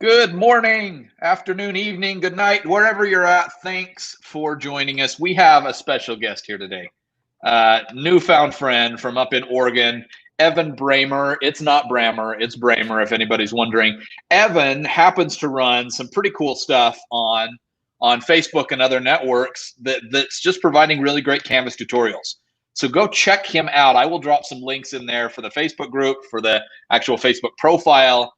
Good morning, afternoon, evening, good night, wherever you're at. Thanks for joining us. We have a special guest here today. Newfound friend from up in Oregon, Evan Bramer. It's not Brammer, it's Bramer, if anybody's wondering. Evan happens to run some pretty cool stuff on Facebook and other networks that's just providing really great Canvas tutorials. So go check him out. I will drop some links in there for the Facebook group, for the actual Facebook profile.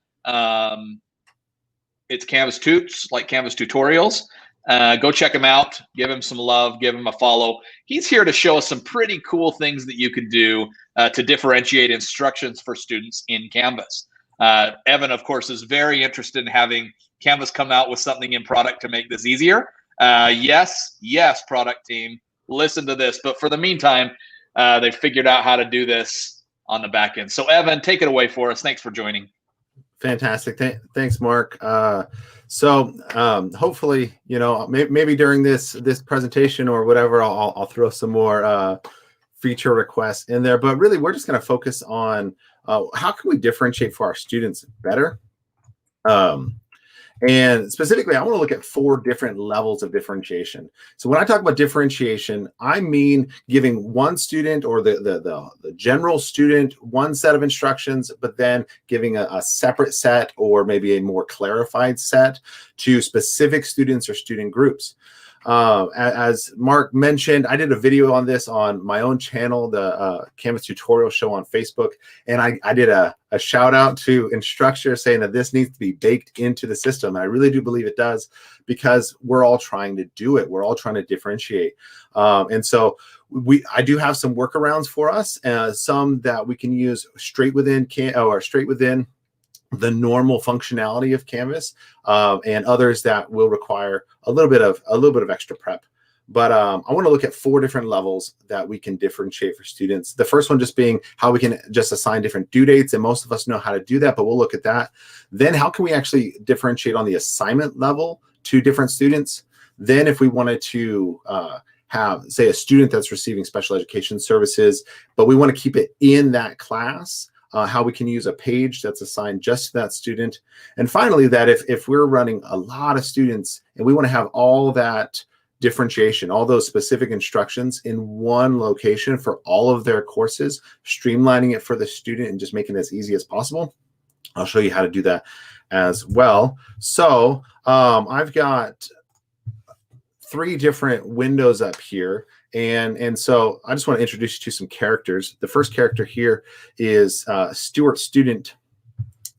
It's Canvas Toots, like Canvas Tutorials. Go check him out. Give him some love. Give him a follow. He's here to show us some pretty cool things that you can do to differentiate instructions for students in Canvas. Evan, of course, is very interested in having Canvas come out with something in product to make this easier. Yes, product team, listen to this. But for the meantime, they've figured out how to do this on the back end. So, Evan, take it away for us. Thanks for joining. Fantastic. Thanks, Mark. Hopefully, maybe during this presentation or whatever, I'll throw some more feature requests in there. But really, we're just going to focus on how can we differentiate for our students better. And specifically, I want to look at 4 different levels of differentiation. So when I talk about differentiation, I mean giving one student or the general student one set of instructions, but then giving a separate set or maybe a more clarified set to specific students or student groups. As Mark mentioned, I did a video on this on my own channel, the Canvas Tutorial Show on Facebook, and I did a shout out to instructors saying that this needs to be baked into the system. And I really do believe it does, because we're all trying to do it. We're all trying to differentiate. And so I do have some workarounds for us, some that we can use straight within the normal functionality of Canvas, and others that will require a little bit of extra prep. But I want to look at 4 different levels that we can differentiate for students. The first one just being how we can just assign different due dates, and most of us know how to do that, but we'll look at that. Then how can we actually differentiate on the assignment level to different students? Then if we wanted to have, say, a student that's receiving special education services, but we want to keep it in that class, how we can use a page that's assigned just to that student. And finally, that if we're running a lot of students and we want to have all that differentiation, all those specific instructions in one location for all of their courses, streamlining it for the student and just making it as easy as possible, I'll show you how to do that as well. So I've got 3 different windows up here. And so I just want to introduce you to some characters. The first character here is Stuart Student.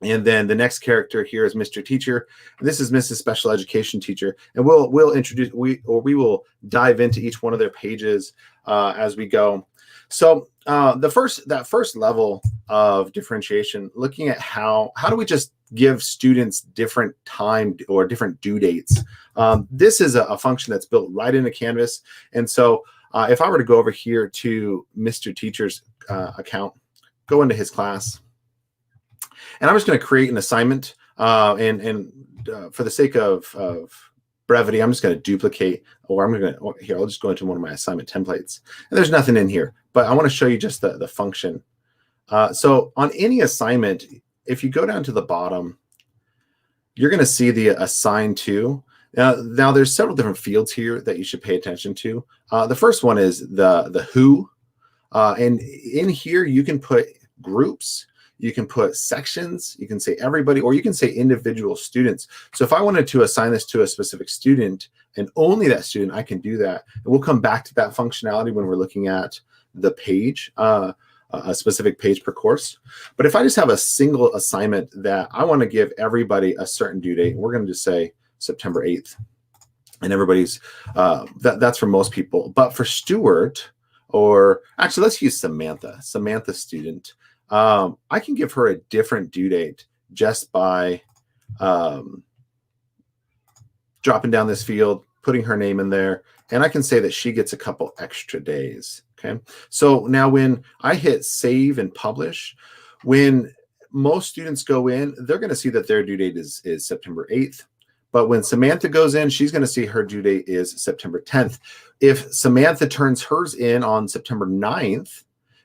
And then the next character here is Mr. Teacher. And this is Mrs. Special Education Teacher. And we will dive into each one of their pages as we go. So that first level of differentiation, looking at how do we just give students different time or different due dates. This is a function that's built right into Canvas. And so if I were to go over here to Mr. Teacher's account, go into his class, and I'm just going to create an assignment. And for the sake of brevity, I'm just going to duplicate, or I'll just go into one of my assignment templates. And there's nothing in here, but I want to show you just the function. So on any assignment, if you go down to the bottom, you're going to see the assign to. Now there's several different fields here that you should pay attention to. The first one is the who, and in here you can put groups, you can put sections, you can say everybody, or you can say individual students. So if I wanted to assign this to a specific student and only that student, I can do that. And we'll come back to that functionality when we're looking at the page, a specific page per course. But if I just have a single assignment that I want to give everybody a certain due date, we're going to just say September 8th. And everybody's, that's for most people. But for Stuart, or actually let's use Samantha student. I can give her a different due date just by dropping down this field, putting her name in there, and I can say that she gets a couple extra days. Okay. So now when I hit save and publish, when most students go in, they're going to see that their due date is September 8th. But when Samantha goes in, she's going to see her due date is September 10th. If Samantha turns hers in on September 9th,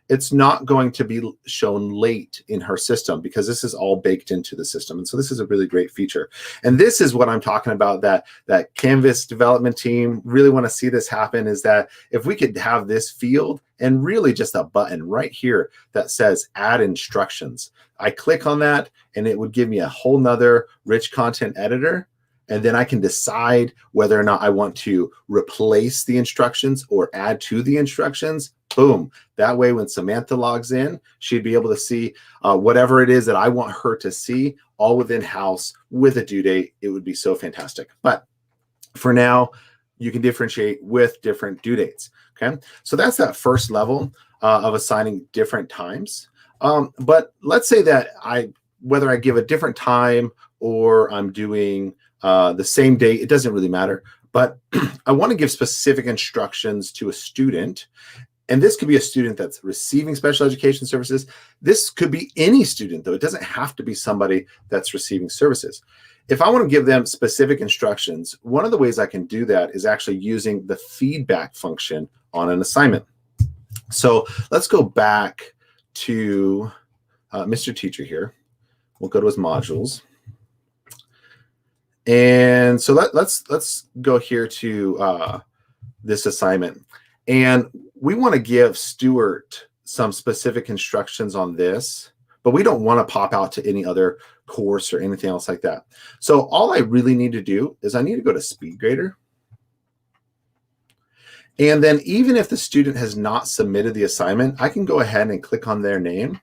it's not going to be shown late in her system because this is all baked into the system. And so this is a really great feature. And this is what I'm talking about, that Canvas development team really want to see this happen, is that if we could have this field and really just a button right here that says add instructions. I click on that and it would give me a whole nother rich content editor. And then I can decide whether or not I want to replace the instructions or add to the instructions. Boom. That way, when Samantha logs in, she'd be able to see whatever it is that I want her to see, all within house with a due date. It would be so fantastic. But for now, you can differentiate with different due dates. Okay. So that's that first level of assigning different times. But let's say that whether I give a different time or I'm doing the same date, it doesn't really matter, but I want to give specific instructions to a student. And this could be a student that's receiving special education services. This could be any student, though. It doesn't have to be somebody that's receiving services. If I want to give them specific instructions, one of the ways I can do that is actually using the feedback function on an assignment. So let's go back to Mr. Teacher here. We'll go to his modules. And so let's go here to this assignment. And we want to give Stuart some specific instructions on this, but we don't want to pop out to any other course or anything else like that. So all I really need to do is I need to go to SpeedGrader. And then even if the student has not submitted the assignment, I can go ahead and click on their name. And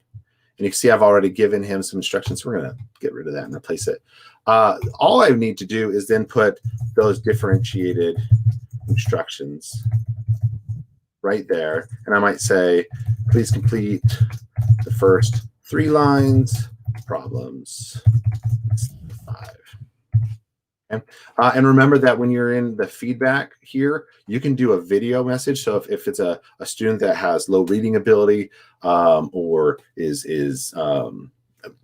you can see I've already given him some instructions. We're going to get rid of that and replace it. All I need to do is then put those differentiated instructions right there. And I might say, please complete the first 3 lines, problems 5. Okay. And remember that when you're in the feedback here, you can do a video message. So if it's a student that has low reading ability or is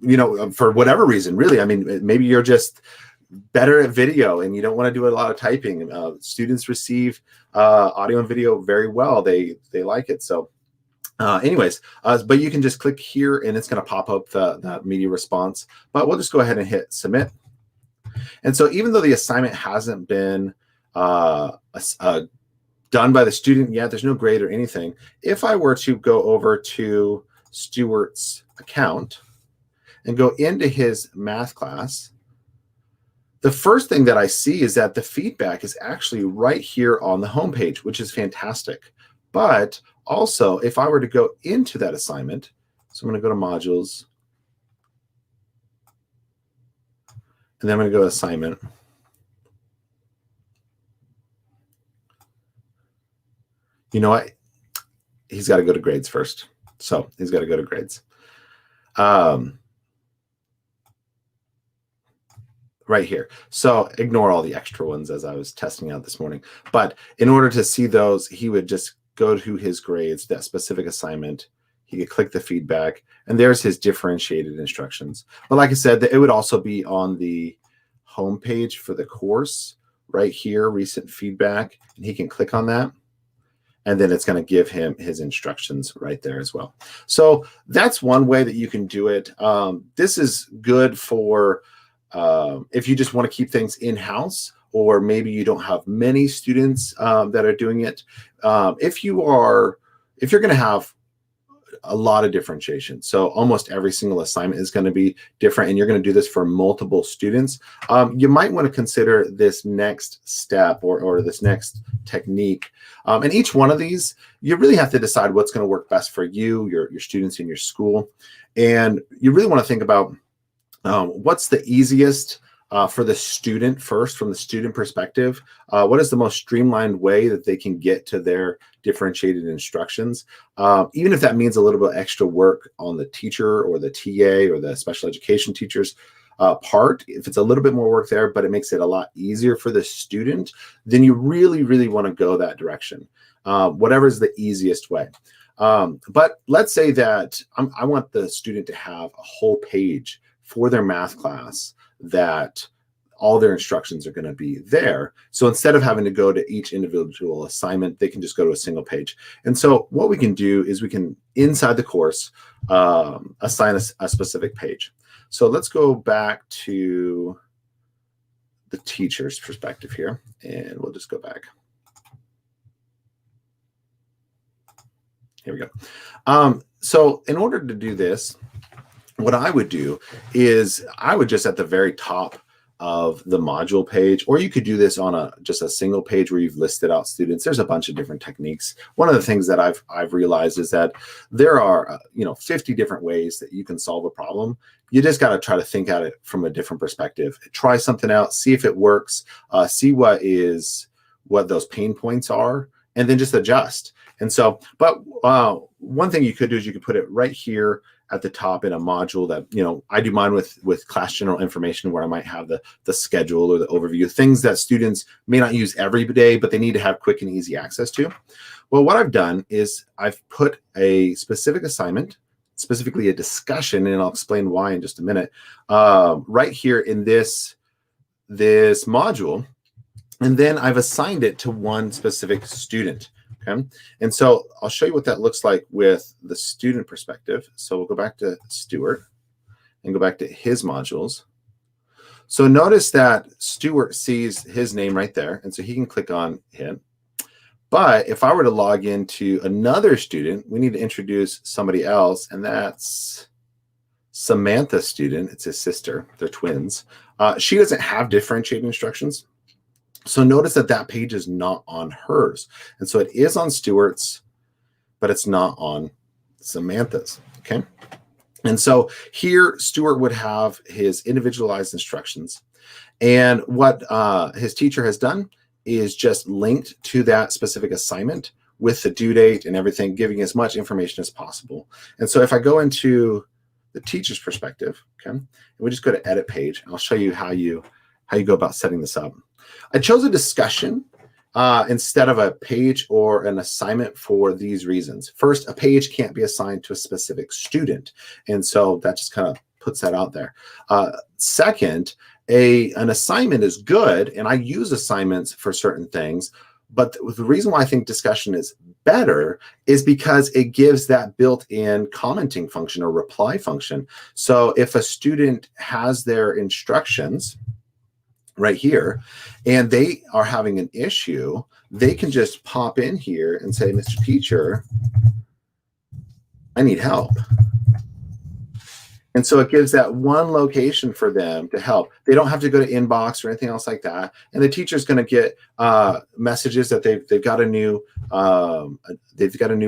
you know, for whatever reason, really, I mean, maybe you're just better at video and you don't want to do a lot of typing. Students receive audio and video very well. They like it. So anyways, but you can just click here and it's going to pop up the media response. But we'll just go ahead and hit submit. And so even though the assignment hasn't been done by the student yet, there's no grade or anything. If I were to go over to Stuart's account and go into his math class, the first thing that I see is that the feedback is actually right here on the homepage, which is fantastic. But also, if I were to go into that assignment, so I'm going to go to modules, and then I'm going to go to assignment. You know what? He's got to go to grades first. So he's got to go to grades. Right here. So ignore all the extra ones as I was testing out this morning. But in order to see those, he would just go to his grades, that specific assignment. He could click the feedback, and there's his differentiated instructions. But like I said, it would also be on the home page for the course right here, recent feedback, and he can click on that. And then it's going to give him his instructions right there as well. So that's one way that you can do it. This is good for if you just want to keep things in-house, or maybe you don't have many students that are doing it. If you're going to have a lot of differentiation, so almost every single assignment is going to be different, and you're going to do this for multiple students, you might want to consider this next step or this next technique. And each one of these, you really have to decide what's going to work best for you, your students in your school. And you really want to think about what's the easiest for the student first, from the student perspective. What is the most streamlined way that they can get to their differentiated instructions? Even if that means a little bit extra work on the teacher or the TA or the special education teacher's part, if it's a little bit more work there, but it makes it a lot easier for the student, then you really, really want to go that direction. Whatever is the easiest way. But let's say that I want the student to have a whole page for their math class that all their instructions are going to be there. So instead of having to go to each individual assignment, they can just go to a single page. And so what we can do is we can, inside the course, assign a specific page. So let's go back to the teacher's perspective here, and we'll just go back. Here we go. So in order to do this, what I would do is I would just at the very top of the module page, or you could do this on just a single page where you've listed out students. There's a bunch of different techniques. One of the things that I've realized is that there are 50 different ways that you can solve a problem. You just got to try to think at it from a different perspective. Try something out, see if it works, see what those pain points are, and then just adjust. And so, but one thing you could do is you could put it right here at the top in a module that, I do mine with class general information, where I might have the schedule or the overview, things that students may not use every day, but they need to have quick and easy access to. Well, what I've done is I've put a specific assignment, specifically a discussion, and I'll explain why in just a minute, right here in this module. And then I've assigned it to one specific student. Okay. And so I'll show you what that looks like with the student perspective. So we'll go back to Stuart and go back to his modules. So notice that Stuart sees his name right there. And so he can click on him. But if I were to log into another student, we need to introduce somebody else. And that's Samantha's student. It's his sister. They're twins. She doesn't have differentiating instructions. So notice that page is not on hers. And so it is on Stuart's, but it's not on Samantha's, okay? And so here, Stuart would have his individualized instructions. And what his teacher has done is just linked to that specific assignment with the due date and everything, giving as much information as possible. And so if I go into the teacher's perspective, okay, and we just go to edit page, and I'll show you how you go about setting this up. I chose a discussion instead of a page or an assignment for these reasons. First, a page can't be assigned to a specific student. And so that just kind of puts that out there. Second, an assignment is good, and I use assignments for certain things. But the reason why I think discussion is better is because it gives that built-in commenting function or reply function. So if a student has their instructions right here, and they are having an issue, they can just pop in here and say, Mr. Teacher, I need help. And so it gives that one location for them to help. They don't have to go to inbox or anything else like that. And the teacher's going to get messages that they've got a new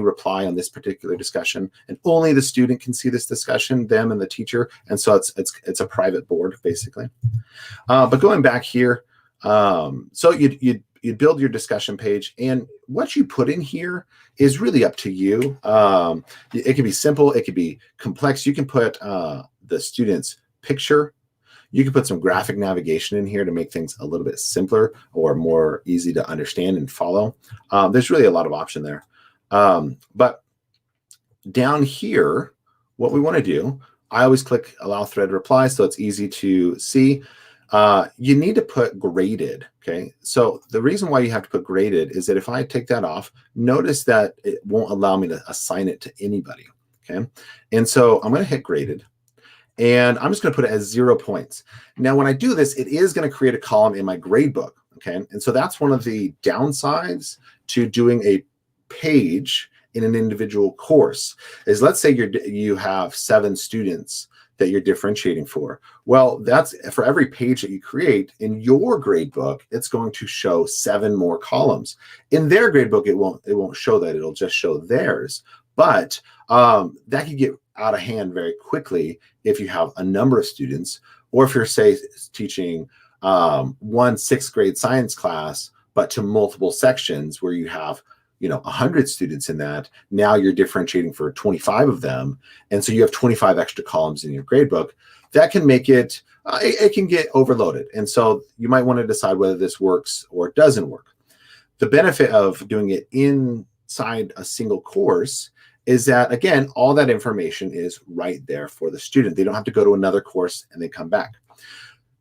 reply on this particular discussion, and only the student can see this discussion, them and the teacher. And so it's a private board basically. But going back here, so you build your discussion page, and what you put in here is really up to you. It can be simple, it could be complex. You can put the student's picture. You can put some graphic navigation in here to make things a little bit simpler or more easy to understand and follow. There's really a lot of option there. But down here, what we want to do, I always click allow thread reply so it's easy to see. You need to put graded, okay? So the reason why you have to put graded is that if I take that off, notice that it won't allow me to assign it to anybody, okay? And so I'm going to hit graded, and I'm just going to put it as 0 points. Now, when I do this, it is going to create a column in my gradebook, okay? And so that's one of the downsides to doing a page in an individual course is, let's say you have 7 students that you're differentiating for. Well, that's for every page that you create in your gradebook, it's going to show 7 more columns. In their gradebook, it won't show that. It'll just show theirs. But that could get out of hand very quickly if you have a number of students, or if you're, say, teaching one 6th grade science class, but to multiple sections where you have 100 students in that. Now you're differentiating for 25 of them. And so you have 25 extra columns in your gradebook. That can make it can get overloaded. And so you might want to decide whether this works or doesn't work. The benefit of doing it inside a single course is that, again, all that information is right there for the student. They don't have to go to another course and they come back.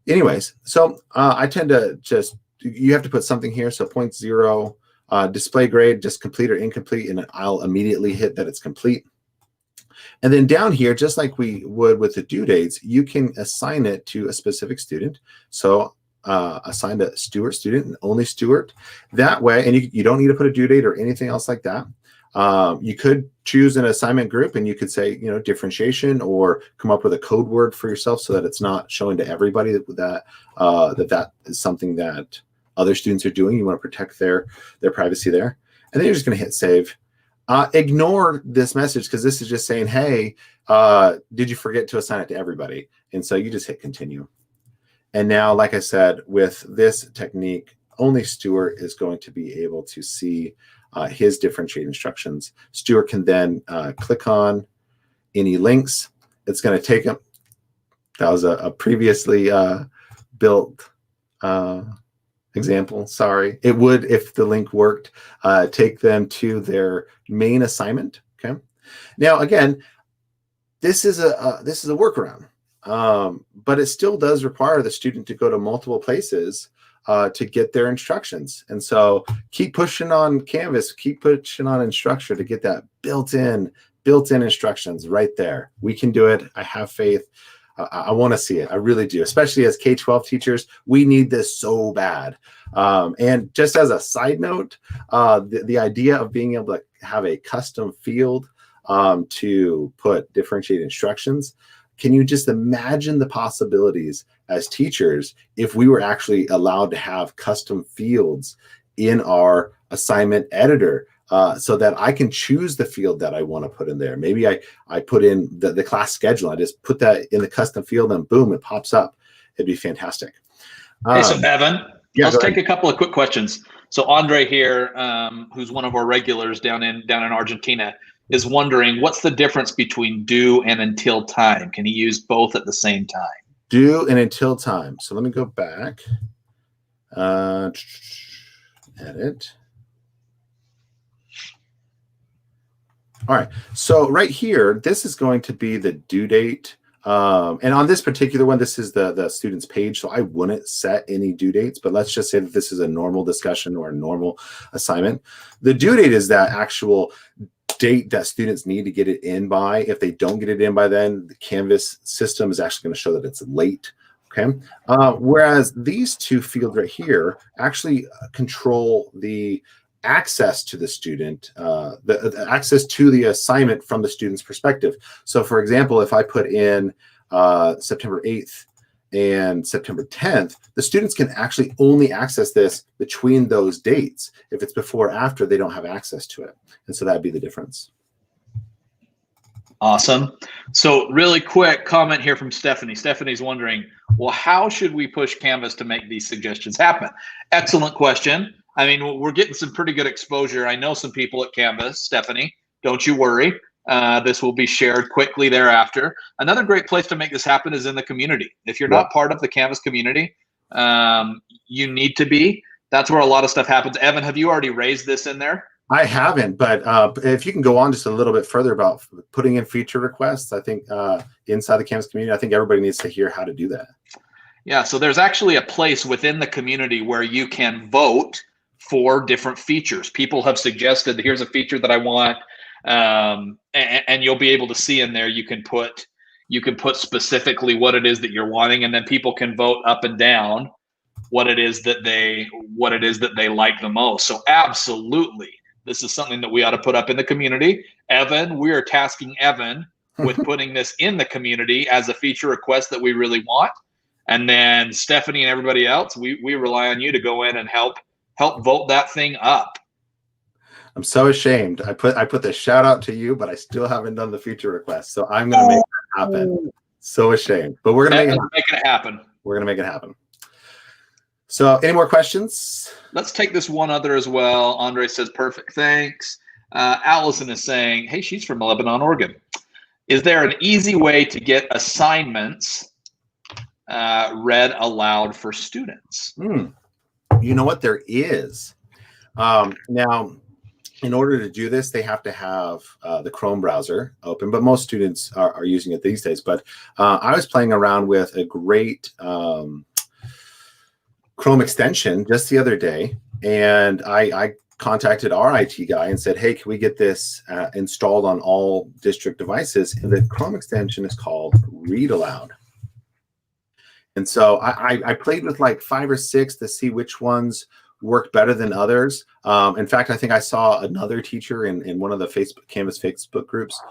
anyways, so I tend to just, you have to put something here. So 0.0, display grade, just complete or incomplete, and I'll immediately hit that it's complete. And then down here, just like we would with the due dates, you can assign it to a specific student. So assign a Stewart student and only Stewart. That way, and you don't need to put a due date or anything else like that. You could choose an assignment group, and you could say, differentiation, or come up with a code word for yourself so that it's not showing to everybody that that is something that other students are doing. You want to protect their privacy there. And then you're just going to hit save. Ignore this message because this is just saying, hey, did you forget to assign it to everybody? And so you just hit continue. And now, like I said, with this technique, only Stewart is going to be able to see his differentiate instructions. Stewart can then click on any links. It's going to take him. That was a previously built example. Sorry. It would, if the link worked, take them to their main assignment. Okay. Now, again, this is a workaround, but it still does require the student to go to multiple places to get their instructions. And so keep pushing on Canvas, keep pushing on Instructure to get that built-in instructions right there. We can do it. I have faith. I want to see it. I really do. Especially as K12 teachers, we need this so bad. And just as a side note, the idea of being able to have a custom field to put differentiated instructions, can you just imagine the possibilities as teachers if we were actually allowed to have custom fields in our assignment editor? So that I can choose the field that I want to put in there. Maybe I put in the class schedule. I just put that in the custom field and boom, it pops up. It'd be fantastic. Hey, so Evan, yeah, let's take a couple of quick questions. So Andre here, who's one of our regulars down in Argentina, is wondering what's the difference between due and until time? Can he use both at the same time? Due and until time. So let me go back. Edit. All right, so right here, this is going to be the due date. And on this particular one, this is the student's page, so I wouldn't set any due dates, but let's just say that this is a normal discussion or a normal assignment. The due date is that actual date that students need to get it in by. If they don't get it in by then, the Canvas system is actually going to show that it's late. Okay. Whereas these two fields right here actually control the access to the student, the access to the assignment from the student's perspective. So for example, if I put in September 8th and September 10th, the students can actually only access this between those dates. If it's before or after, they don't have access to it. And so that'd be the difference. Awesome. So really quick comment here from Stephanie. Stephanie's wondering, well, how should we push Canvas to make these suggestions happen? Excellent question. I mean, we're getting some pretty good exposure. I know some people at Canvas, Stephanie, don't you worry. This will be shared quickly thereafter. Another great place to make this happen is in the community. If you're not part of the Canvas community, you need to be. That's where a lot of stuff happens. Evan, have you already raised this in there? I haven't, but if you can go on just a little bit further about putting in feature requests, I think inside the Canvas community, I think everybody needs to hear how to do that. Yeah, so there's actually a place within the community where you can vote for different features. People have suggested, here's a feature that I want, and you'll be able to see in there, you can put specifically what it is that you're wanting, and then people can vote up and down what it is that they like the most. So absolutely, this is something that we ought to put up in the community. Evan, we are tasking Evan with putting this in the community as a feature request that we really want. And then Stephanie and everybody else, we rely on you to go in and help vote that thing up. I'm so ashamed. I put the shout out to you, but I still haven't done the feature request. So I'm going to make that happen. So ashamed, but we're going to make it happen. We're going to make it happen. So any more questions? Let's take this one other as well. Andre says, perfect, thanks. Allison is saying, hey, she's from Lebanon, Oregon. Is there an easy way to get assignments read aloud for students? You know what? There is. Now, in order to do this, they have to have the Chrome browser open, but most students are using it these days. But I was playing around with a great Chrome extension just the other day, and I contacted our IT guy and said, hey, can we get this installed on all district devices? And the Chrome extension is called Read Aloud. And so I played with like 5 or 6 to see which ones worked better than others. In fact, I think I saw another teacher in one of the Canvas Facebook groups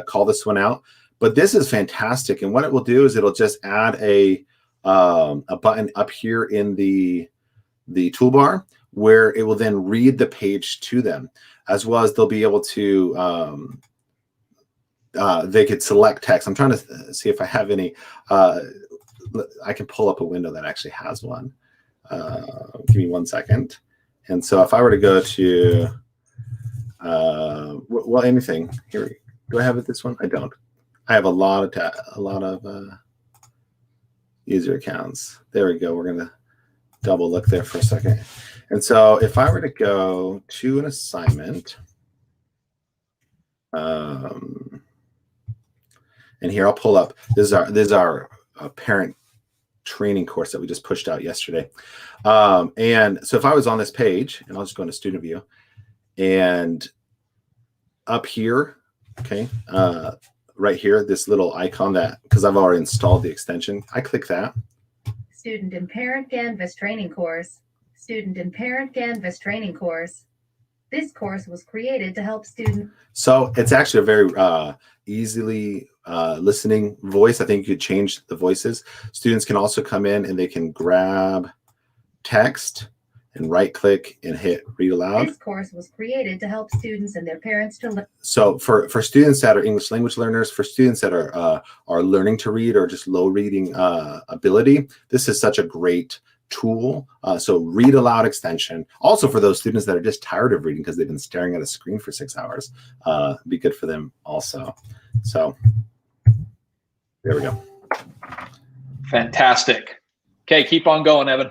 call this one out. But this is fantastic. And what it will do is it'll just add a button up here in the toolbar where it will then read the page to them, as well as they'll be able to, they could select text. I'm trying to see if I have any, I can pull up a window that actually has one. Give me 1 second. And so if I were to go to, well, anything here, do I have it this one? I don't. I have a lot of user accounts. There we go. We're going to double look there for a second. And so if I were to go to an assignment, and here I'll pull up, this is our parent training course that we just pushed out yesterday. And so if I was on this page, and I'll just go into student view, and up here, okay, right here, this little icon that, because I've already installed the extension, I click that. Student and Parent Canvas Training Course. Student and Parent Canvas Training Course. This course was created to help students. So it's actually a very easily listening voice. I think you could change the voices. Students can also come in and they can grab text and right click and hit read aloud. This course was created to help students and their parents to learn. So for students that are English language learners, for students that are learning to read or just low reading ability, this is such a great tool. So read aloud extension. Also for those students that are just tired of reading because they've been staring at a screen for 6 hours, be good for them also. So there we go. Fantastic. Okay, keep on going, Evan.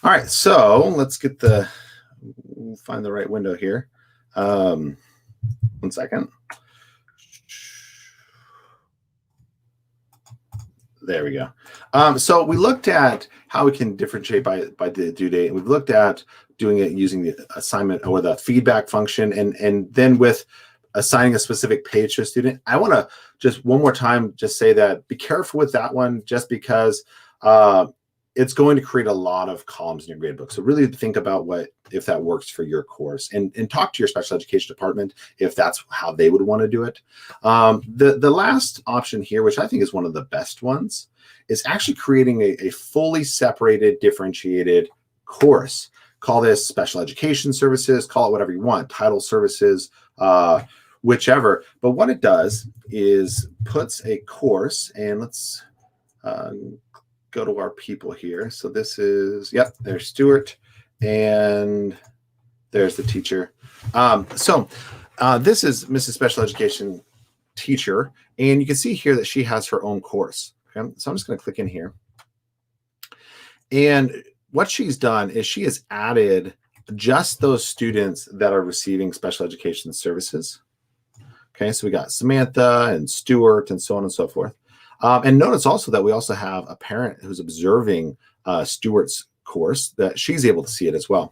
All right, so let's get we'll find the right window here. 1 second. There we go. So we looked at how we can differentiate by the due date, and we've looked at doing it using the assignment or the feedback function, and then with assigning a specific page to a student. I want to just one more time just say that be careful with that one, just because it's going to create a lot of columns in your gradebook. So really think about if that works for your course, and talk to your special education department if that's how they would want to do it. The last option here, which I think is one of the best ones, is actually creating a fully separated, differentiated course. Call this special education services, call it whatever you want, title services, whichever. But what it does is puts a course, and let's go to our people here. So this is, yep, there's Stuart, and there's the teacher. This is Mrs. Special Education Teacher, and you can see here that she has her own course. Okay? So I'm just going to click in here. And what she's done is she has added just those students that are receiving special education services. Okay, so we got Samantha and Stuart and so on and so forth. And notice also that we also have a parent who's observing Stuart's course, that she's able to see it as well.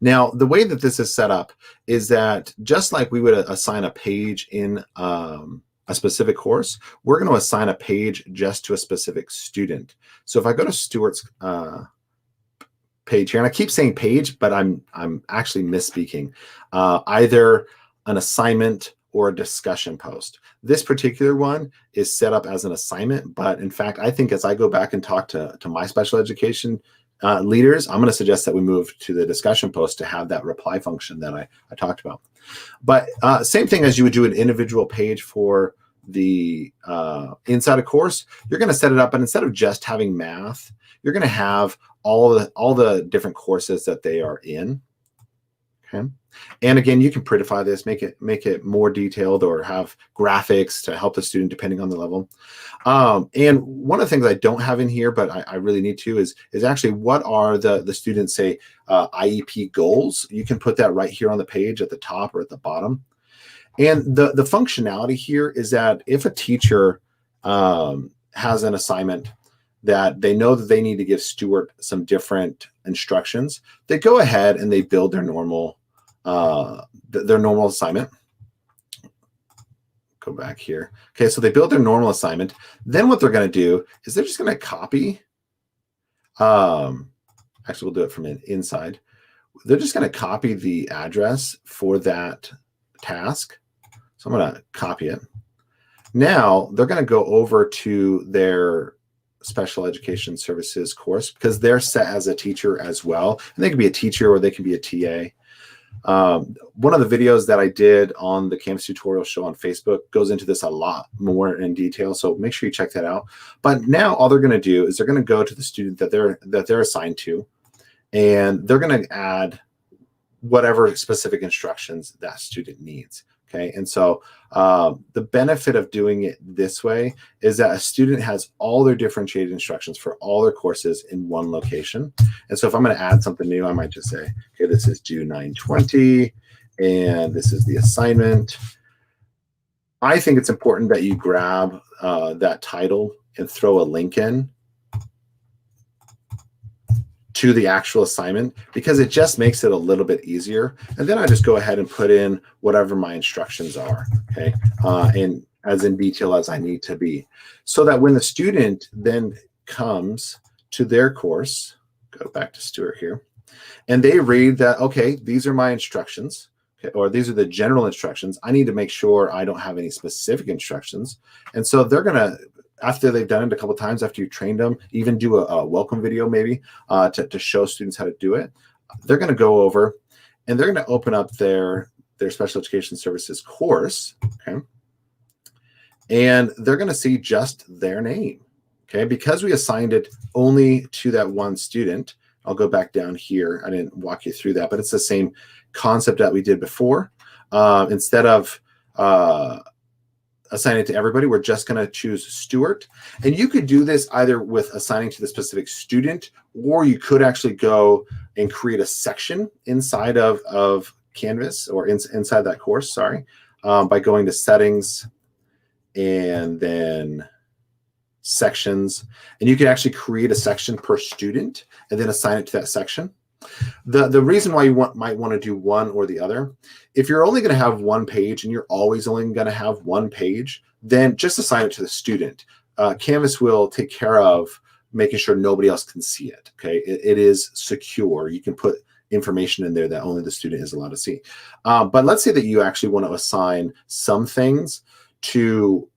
Now, the way that this is set up is that just like we would assign a page in a specific course, we're going to assign a page just to a specific student. So if I go to Stuart's page here, and I keep saying page, but I'm actually misspeaking, either an assignment or a discussion post. This particular one is set up as an assignment, but in fact, I think as I go back and talk to my special education leaders, I'm going to suggest that we move to the discussion post to have that reply function that I talked about. But same thing as you would do an individual page for the inside a course, you're going to set it up, and instead of just having math, you're going to have all the different courses that they are in. Okay. And again, you can prettify this, make it more detailed, or have graphics to help the student depending on the level. And one of the things I don't have in here, but I really need to, is actually what are the students' say IEP goals. You can put that right here on the page at the top or at the bottom. And the functionality here is that if a teacher has an assignment that they know that they need to give Stuart some different instructions, they go ahead and they build their normal assignment. Go back here. Okay, so they build their normal assignment. Then what they're going to do is they're just going to copy. Actually, we'll do it from inside. They're just going to copy the address for that task. So I'm going to copy it. Now they're going to go over to their special education services course because they're set as a teacher as well. And they can be a teacher or they can be a TA. One of the videos that I did on the Canvas tutorial show on Facebook goes into this a lot more in detail. So make sure you check that out. But now all they're going to do is they're going to go to the student that they're assigned to, and they're going to add whatever specific instructions that student needs. Okay, and so the benefit of doing it this way is that a student has all their differentiated instructions for all their courses in one location. And so if I'm going to add something new, I might just say, okay, this is due 9/20, and this is the assignment. I think it's important that you grab that title and throw a link in to the actual assignment, because it just makes it a little bit easier. And then I just go ahead and put in whatever my instructions are, okay, and as in detail as I need to be, so that when the student then comes to their course, go back to Stuart here, and they read that, okay, these are my instructions, okay, or these are the general instructions. I need to make sure I don't have any specific instructions. And so they're going to, after they've done it a couple of times, after you've trained them, even do a welcome video maybe to show students how to do it. They're going to go over and they're going to open up their special education services course, okay? And they're going to see just their name, okay? Because we assigned it only to that one student. I'll go back down here. I didn't walk you through that, but it's the same concept that we did before. Instead of assign it to everybody, we're just going to choose Stuart. And you could do this either with assigning to the specific student, or you could actually go and create a section inside of Canvas, or inside that course, sorry, by going to settings and then sections. And you can actually create a section per student and then assign it to that section. The reason why you might want to do one or the other, if you're only going to have one page and you're always only going to have one page, then just assign it to the student. Canvas will take care of making sure nobody else can see it. Okay, it is secure. You can put information in there that only the student is allowed to see. But let's say that you actually want to assign some things to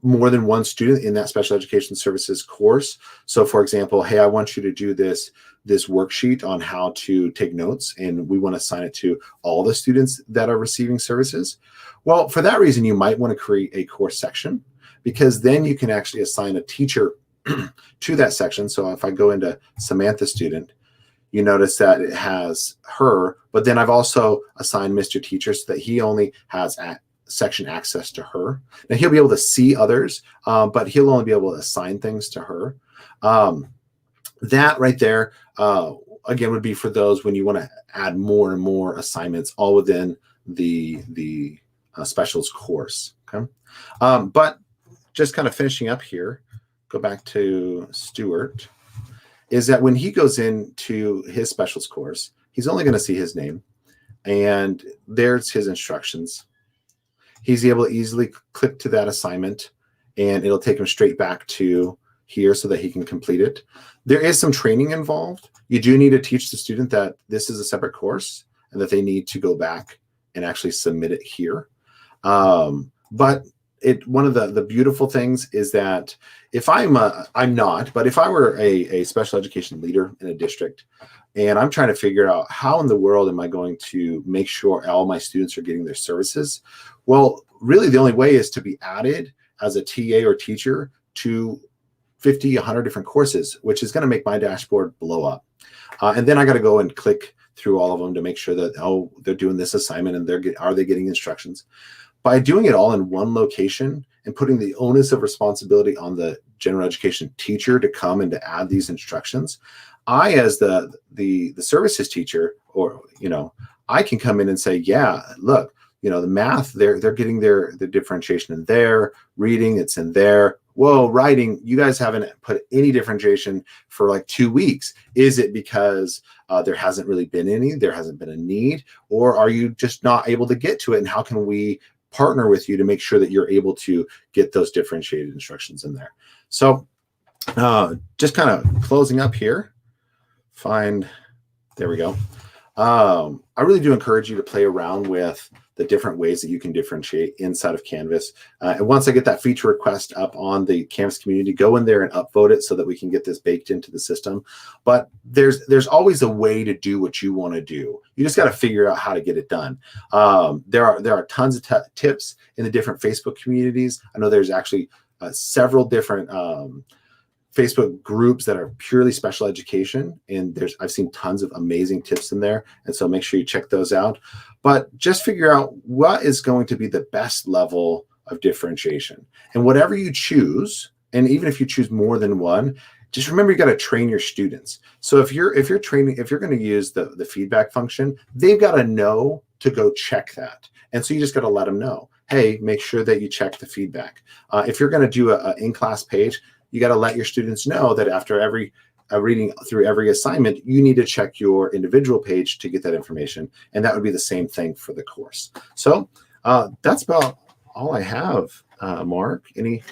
more than one student in that special education services course. So for example, hey, I want you to do this worksheet on how to take notes, and we want to assign it to all the students that are receiving services. Well, for that reason, you might want to create a course section, because then you can actually assign a teacher to that section. So if I go into Samantha student, you notice that it has her, but then I've also assigned Mr. Teacher so that he only has section access to her. Now he'll be able to see others, but he'll only be able to assign things to her. That right there, again, would be for those when you want to add more and more assignments all within the specials course. Okay, but just kind of finishing up here, go back to Stuart, is that when he goes into his specials course, he's only going to see his name, and there's his instructions. He's able to easily click to that assignment, and it'll take him straight back to here so that he can complete it. There is some training involved. You do need to teach the student that this is a separate course and that they need to go back and actually submit it here. But one of the beautiful things is that if I'm not, but if I were a special education leader in a district, and I'm trying to figure out how in the world am I going to make sure all my students are getting their services, well, really the only way is to be added as a TA or teacher to 50, 100 different courses, which is going to make my dashboard blow up. And then I got to go and click through all of them to make sure that, oh, they're doing this assignment and are they getting instructions? By doing it all in one location and putting the onus of responsibility on the general education teacher to come and to add these instructions, I, as the services teacher, or, I can come in and say, yeah, look, the math, they're getting their differentiation in there, reading, it's in there, whoa, writing, you guys haven't put any differentiation for like 2 weeks. Is it because there hasn't really been any, there hasn't been a need, or are you just not able to get to it? And how can we partner with you to make sure that you're able to get those differentiated instructions in there? So just kind of closing up here, there we go. I really do encourage you to play around with the different ways that you can differentiate inside of Canvas. And once I get that feature request up on the Canvas community, go in there and upvote it so that we can get this baked into the system. But there's always a way to do what you want to do. You just got to figure out how to get it done. There are tons of tips in the different Facebook communities. I know there's actually several different Facebook groups that are purely special education, and I've seen tons of amazing tips in there, and so make sure you check those out. But just figure out what is going to be the best level of differentiation, and whatever you choose, and even if you choose more than one, just remember you got to train your students. So if you're going to use the feedback function, they've got to know to go check that, and so you just got to let them know, hey, make sure that you check the feedback. If you're going to do a in-class page, you got to let your students know that after every reading through every assignment, you need to check your individual page to get that information. And that would be the same thing for the course. So that's about all I have, Mark. Any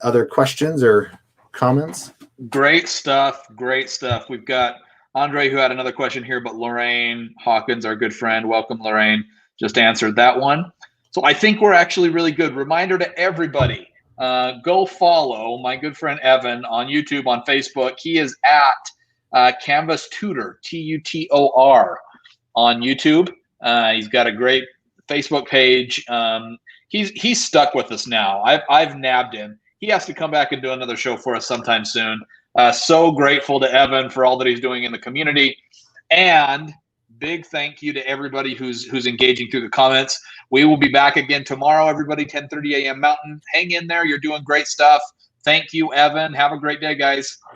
other questions or comments? Great stuff. Great stuff. We've got Andre who had another question here, but Lorraine Hawkins, our good friend, welcome Lorraine, just answered that one. So I think we're actually really good. Reminder to everybody, go follow my good friend Evan on YouTube, on Facebook. He is at Canvas Tutor, Tutor, on YouTube. He's got a great Facebook page. He's stuck with us now. I've nabbed him. He has to come back and do another show for us sometime soon. So grateful to Evan for all that he's doing in the community, and big thank you to everybody who's engaging through the comments. We will be back again tomorrow, everybody, 10:30 a.m. Mountain. Hang in there. You're doing great stuff. Thank you, Evan. Have a great day, guys.